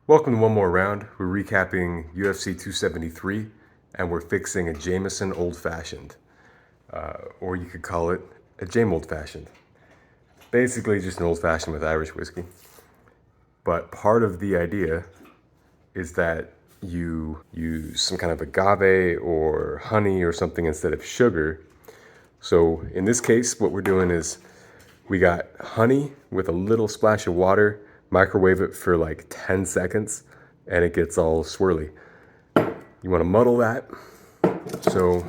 Welcome to one more round. We're recapping UFC 273, and we're fixing a Jameson Old Fashioned, or you could call it a Jame Old Fashioned. Basically, just an old fashioned with Irish whiskey. But part of the idea is that you use some kind of agave or honey or something instead of sugar. So in this case, what we're doing is we got honey with a little splash of water, microwave it for like 10 seconds, and it gets all swirly. You want to muddle that. So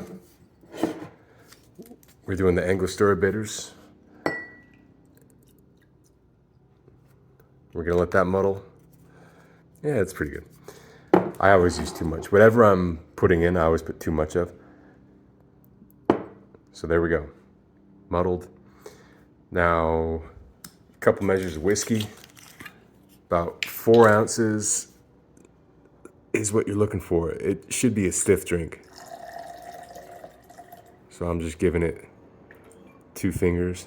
we're doing the Angostura bitters. We're gonna let that muddle. Yeah, it's pretty good. I always use too much. Whatever I'm putting in, I always put too much of. So there we go. Muddled. Now, a couple measures of whiskey. About 4 ounces is what you're looking for. It should be a stiff drink. So I'm just giving it 2 fingers.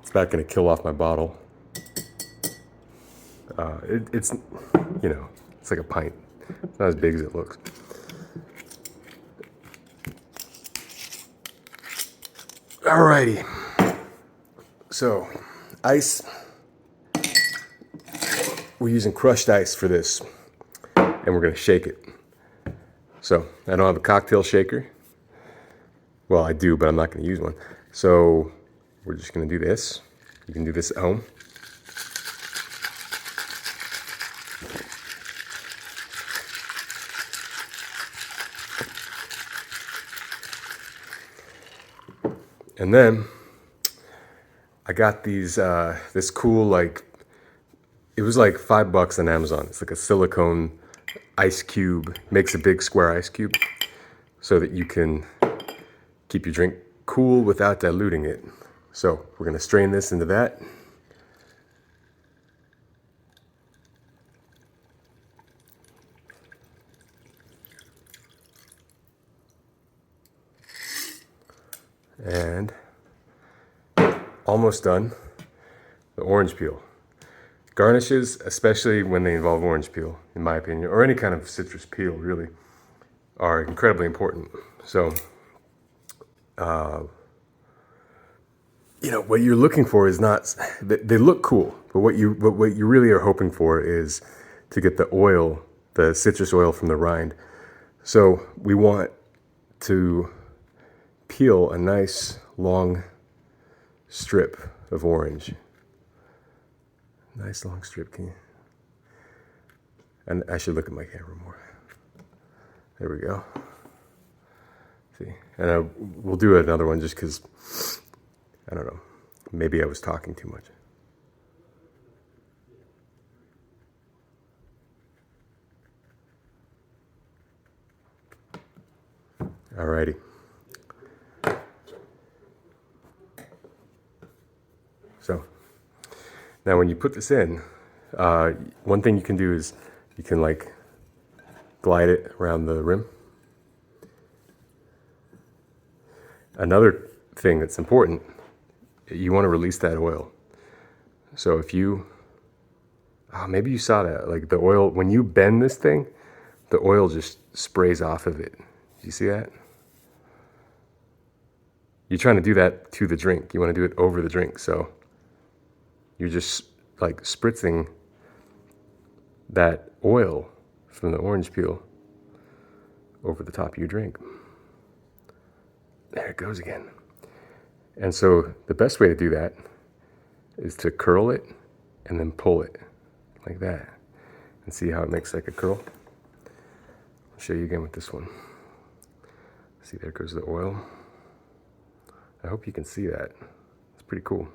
It's not gonna kill off my bottle. It's, you know, it's like a pint. It's not as big as it looks. Alrighty. So, ice. We're using crushed ice for this, and we're gonna shake it. So, I don't have a cocktail shaker. Well, I do, but I'm not gonna use one. So, we're just gonna do this. You can do this at home. And then I got these, this cool, like, it was like $5 on Amazon. It's like a silicone ice cube, makes a big square ice cube so that you can keep your drink cool without diluting it. So we're gonna strain this into that. And almost done. The orange peel. Garnishes, especially when they involve orange peel, in my opinion, or any kind of citrus peel, really, are incredibly important. So, you know, what you're looking for is not, they look cool, but what you really are hoping for is to get the oil, the citrus oil from the rind. So we want to peel a nice long strip of orange. Nice long strip, can you? And I should look at my camera more. There we go. See, and we'll do another one just because, I don't know, maybe I was talking too much. Alrighty. So, now when you put this in, one thing you can do is you can like glide it around the rim. Another thing that's important, you want to release that oil. So if you, maybe you saw that, like the oil, when you bend this thing, the oil just sprays off of it. Do you see that? You're trying to do that to the drink. You want to do it over the drink. So you're just like spritzing that oil from the orange peel over the top of your drink. There it goes again. And so the best way to do that is to curl it and then pull it like that. And see how it makes like a curl? I'll show you again with this one. See, there goes the oil. I hope you can see that. It's pretty cool.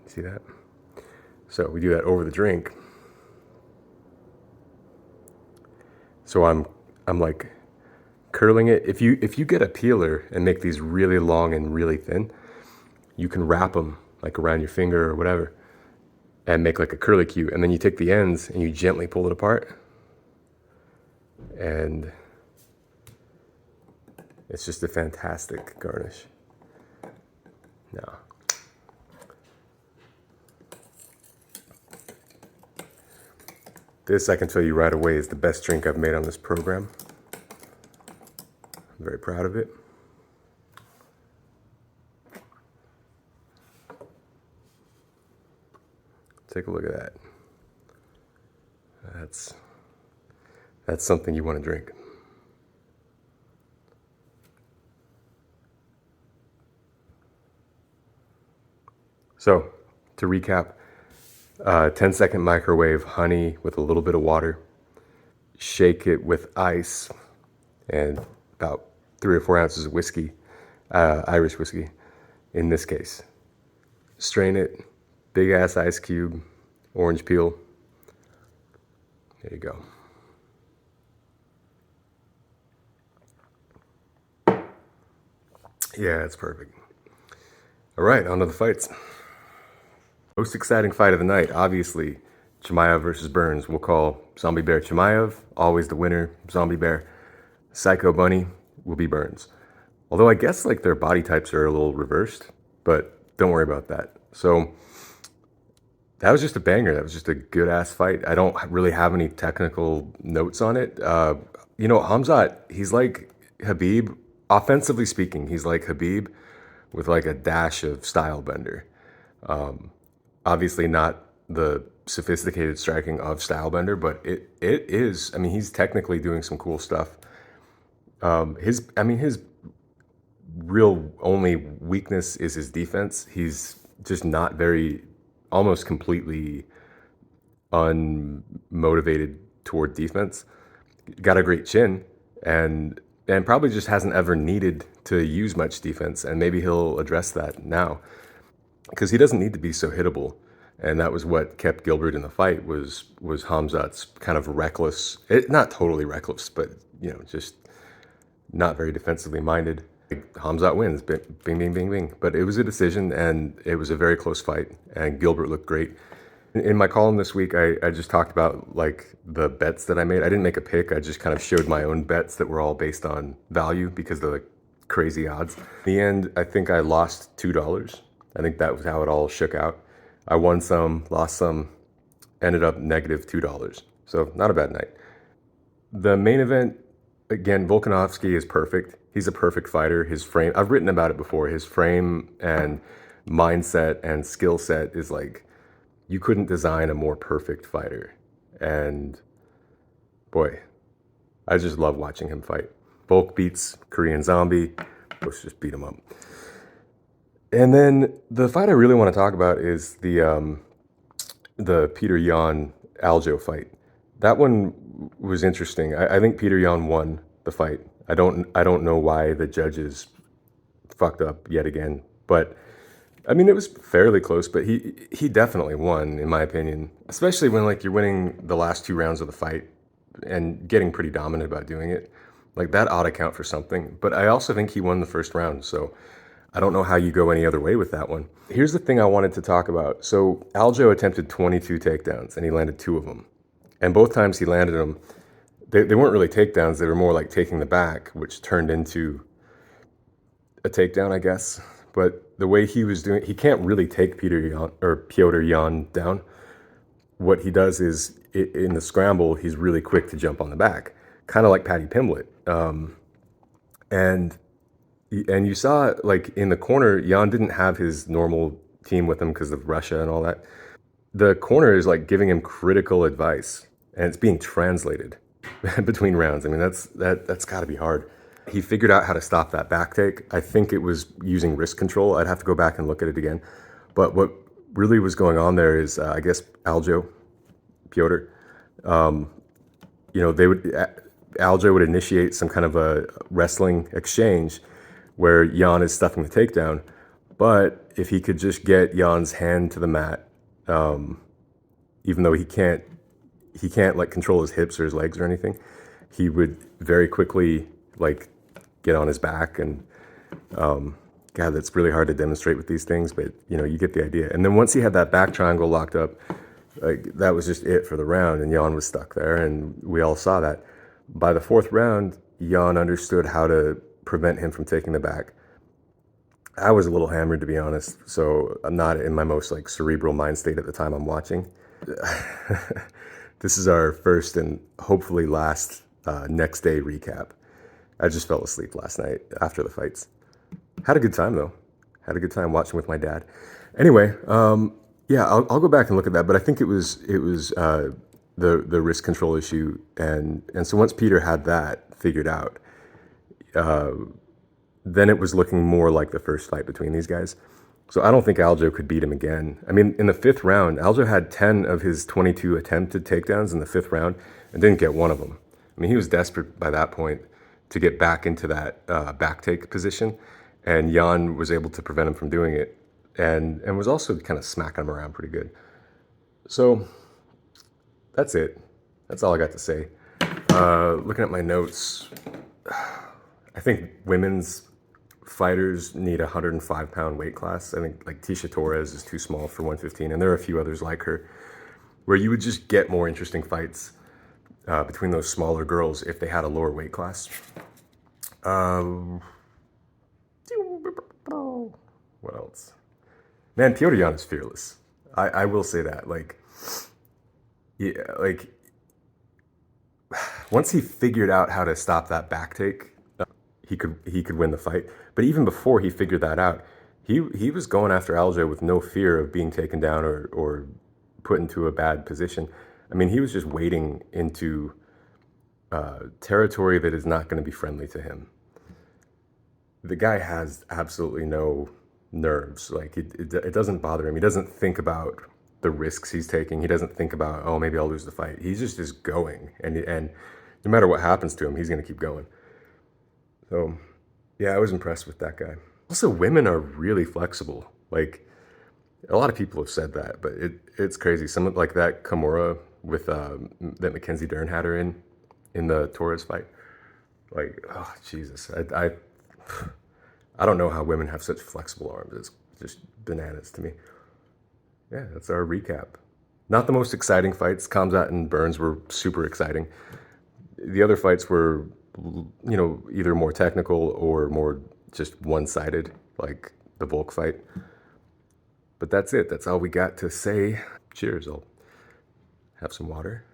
See that? So we do that over the drink. So I'm like curling it. If you get a peeler and make these really long and really thin, you can wrap them like around your finger or whatever and make like a curly cue. And then you take the ends and you gently pull it apart. And it's just a fantastic garnish. Now, This, I can tell you right away, is the best drink I've made on this program. I'm very proud of it. Take a look at that. That's something you want to drink. So, to recap, 10-second microwave honey with a little bit of water. Shake it with ice and about 3 or 4 ounces of whiskey, Irish whiskey in this case. Strain it, big ass ice cube, orange peel. There you go. Yeah, it's perfect. All right, on to the fights. Most exciting fight of the night, obviously, Chimaev versus Burns. We'll call Zombie Bear Chimaev, always the winner, Zombie Bear. Psycho Bunny will be Burns. Although I guess like their body types are a little reversed, but don't worry about that. So that was just a banger. That was just a good ass fight. I don't really have any technical notes on it. Khamzat, he's like Khabib. Offensively speaking, he's like Khabib with like a dash of style bender. Obviously not the sophisticated striking of Stylebender, but it is. I mean, he's technically doing some cool stuff. His real only weakness is his defense. He's just not very, almost completely unmotivated toward defense. Got a great chin, and probably just hasn't ever needed to use much defense, and maybe he'll address that now, because he doesn't need to be so hittable. And that was what kept Gilbert in the fight, was Khamzat's kind of reckless, not totally reckless, but just not very defensively minded. Khamzat wins, bing, bing, bing, bing. But it was a decision, and it was a very close fight, and Gilbert looked great. In my column this week, I just talked about like the bets that I made. I didn't make a pick. I just kind of showed my own bets that were all based on value because they're like crazy odds. In the end, I think I lost $2. I think that was how it all shook out. I won some, lost some, ended up negative $2. So not a bad night. The main event, again, Volkanovski is perfect. He's a perfect fighter. His frame, I've written about it before. His frame and mindset and skill set is like, you couldn't design a more perfect fighter. And boy, I just love watching him fight. Volk beats Korean Zombie. Let's just beat him up. And then the fight I really want to talk about is the Petr Yan Aljo fight. That one was interesting. I think Petr Yan won the fight. I don't know why the judges fucked up yet again, but I mean, it was fairly close, but he definitely won, in my opinion. Especially when like you're winning the last 2 rounds of the fight and getting pretty dominant about doing it. Like that ought to count for something. But I also think he won the first round, so I don't know how you go any other way with that one. Here's the thing I wanted to talk about. So Aljo attempted 22 takedowns, and he landed 2 of them. And both times he landed them, they weren't really takedowns. They were more like taking the back, which turned into a takedown, I guess. But the way he was doing, he can't really take Petr Yan down. What he does is, in the scramble, he's really quick to jump on the back, kind of like Paddy Pimblett. And you saw, like, in the corner, Yan didn't have his normal team with him because of Russia and all that. The corner is, like, giving him critical advice, and it's being translated between rounds. I mean, that's got to be hard. He figured out how to stop that back take. I think it was using wrist control. I'd have to go back and look at it again. But what really was going on there is, I guess, Aljo, Petr, Aljo would initiate some kind of a wrestling exchange where Yan is stuffing the takedown. But if he could just get Yan's hand to the mat, even though he can't like control his hips or his legs or anything, he would very quickly like get on his back. And God, that's really hard to demonstrate with these things, but you get the idea. And then once he had that back triangle locked up, like that was just it for the round, and Yan was stuck there, and we all saw that. By the 4th round, Yan understood how to prevent him from taking the back. I was a little hammered, to be honest, so I'm not in my most like cerebral mind state at the time I'm watching. This is our first and hopefully last next day recap. I just fell asleep last night after the fights. Had a good time though. Had a good time watching with my dad. Anyway, yeah, I'll go back and look at that. But I think it was the wrist control issue, and so once Peter had that figured out, then it was looking more like the first fight between these guys. So I don't think Aljo could beat him again. I mean, in the fifth round, Aljo had 10 of his 22 attempted takedowns in the fifth round and didn't get one of them. I mean, he was desperate by that point to get back into that back take position, and Jan was able to prevent him from doing it, and was also kind of smacking him around pretty good. So that's it. That's all I got to say. Looking at my notes, I think women's fighters need a 105-pound weight class. I think like Tisha Torres is too small for 115, and there are a few others like her, where you would just get more interesting fights between those smaller girls if they had a lower weight class. What else? Man, Petr Yan is fearless. I will say that. Like, yeah, like once he figured out how to stop that back take, he could win the fight. But even before he figured that out, he was going after Aljo with no fear of being taken down or put into a bad position. I mean, he was just wading into territory that is not going to be friendly to him. The guy has absolutely no nerves. Like, it doesn't bother him. He doesn't think about the risks he's taking. He doesn't think about, oh, maybe I'll lose the fight. He's just is going, and no matter what happens to him, he's going to keep going. So, yeah, I was impressed with that guy. Also, women are really flexible. Like, a lot of people have said that, but it's crazy. Someone like that Kimura with that Mackenzie Dern had her in the Torres fight. Like, oh Jesus, I don't know how women have such flexible arms. It's just bananas to me. Yeah, that's our recap. Not the most exciting fights. Khamzat and Burns were super exciting. The other fights were, you know, either more technical or more just one-sided, like the Volk fight. But that's it. That's all we got to say. Cheers. I'll have some water.